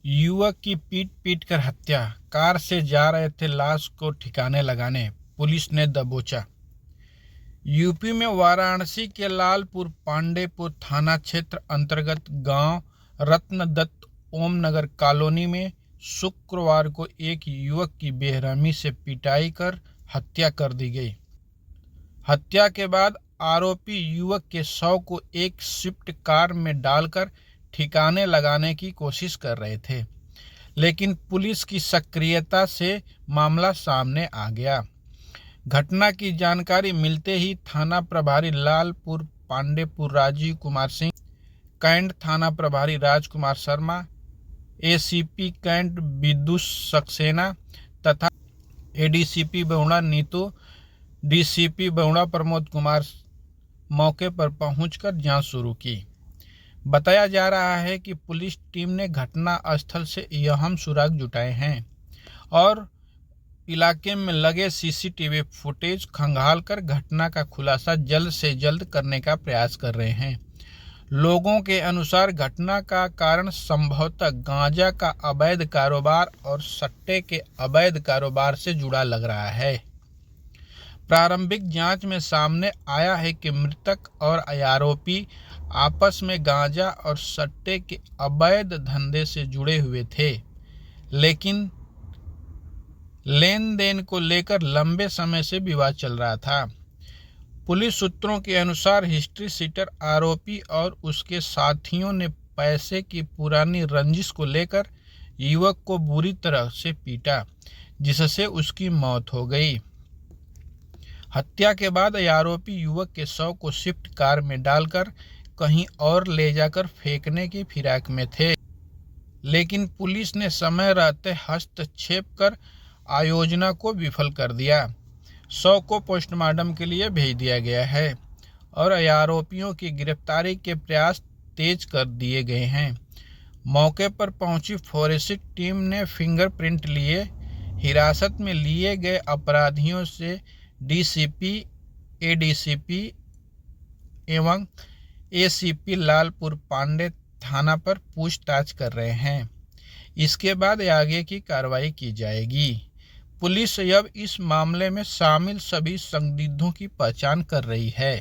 युवक की पीट पीट कर हत्या। कार से जा रहे थे लाश को ठिकाने लगाने, पुलिस ने दबोचा। यूपी में वाराणसी के लालपुर पांडेपुर थाना क्षेत्र अंतर्गत गांव रत्नदत्त ओम नगर कॉलोनी में शुक्रवार को एक युवक की बेरहमी से पिटाई कर हत्या कर दी गई। हत्या के बाद आरोपी युवक के शव को एक स्विफ्ट कार में डालकर ठिकाने लगाने की कोशिश कर रहे थे, लेकिन पुलिस की सक्रियता से मामला सामने आ गया। घटना की जानकारी मिलते ही थाना प्रभारी लालपुर पांडेपुर राजीव कुमार सिंह, कैंट थाना प्रभारी राजकुमार शर्मा, एसीपी कैंट विदुष सक्सेना तथा एडीसीपी बउड़ा नीतू, डीसीपी बउड़ा प्रमोद कुमार मौके पर पहुंचकर जांच शुरू की। बताया जा रहा है कि पुलिस टीम ने घटना स्थल से अहम सुराग जुटाए हैं और इलाके में लगे सीसीटीवी फुटेज खंगालकर घटना का खुलासा जल्द से जल्द करने का प्रयास कर रहे हैं। लोगों के अनुसार घटना का कारण संभवतः गांजा का अवैध कारोबार और सट्टे के अवैध कारोबार से जुड़ा लग रहा है। प्रारंभिक जांच में सामने आया है कि मृतक और आरोपी आपस में गांजा और सट्टे के अवैध धंधे से जुड़े हुए थे, लेकिन लेन देन को लेकर लंबे समय से विवाद चल रहा था। पुलिस सूत्रों के अनुसार हिस्ट्री शीटर आरोपी और उसके साथियों ने पैसे की पुरानी रंजिश को लेकर युवक को बुरी तरह से पीटा, जिससे उसकी मौत हो गई। हत्या के बाद आरोपी युवक के शव को स्विफ्ट कार में डालकर कहीं और ले जाकर फेंकने की फिराक में थे, लेकिन पुलिस ने समय रहते हस्तक्षेप कर आयोजना को विफल कर दिया। शव को पोस्टमार्टम के लिए भेज दिया गया है और आरोपियों की गिरफ्तारी के प्रयास तेज कर दिए गए हैं। मौके पर पहुंची फोरेंसिक टीम ने फिंगरप्रिंट लिए। हिरासत में लिए गए अपराधियों से डीसीपी, एडीसीपी एवं एसीपी लालपुर पांडे थाना पर पूछताछ कर रहे हैं। इसके बाद आगे की कार्रवाई की जाएगी। पुलिस अब इस मामले में शामिल सभी संदिग्धों की पहचान कर रही है।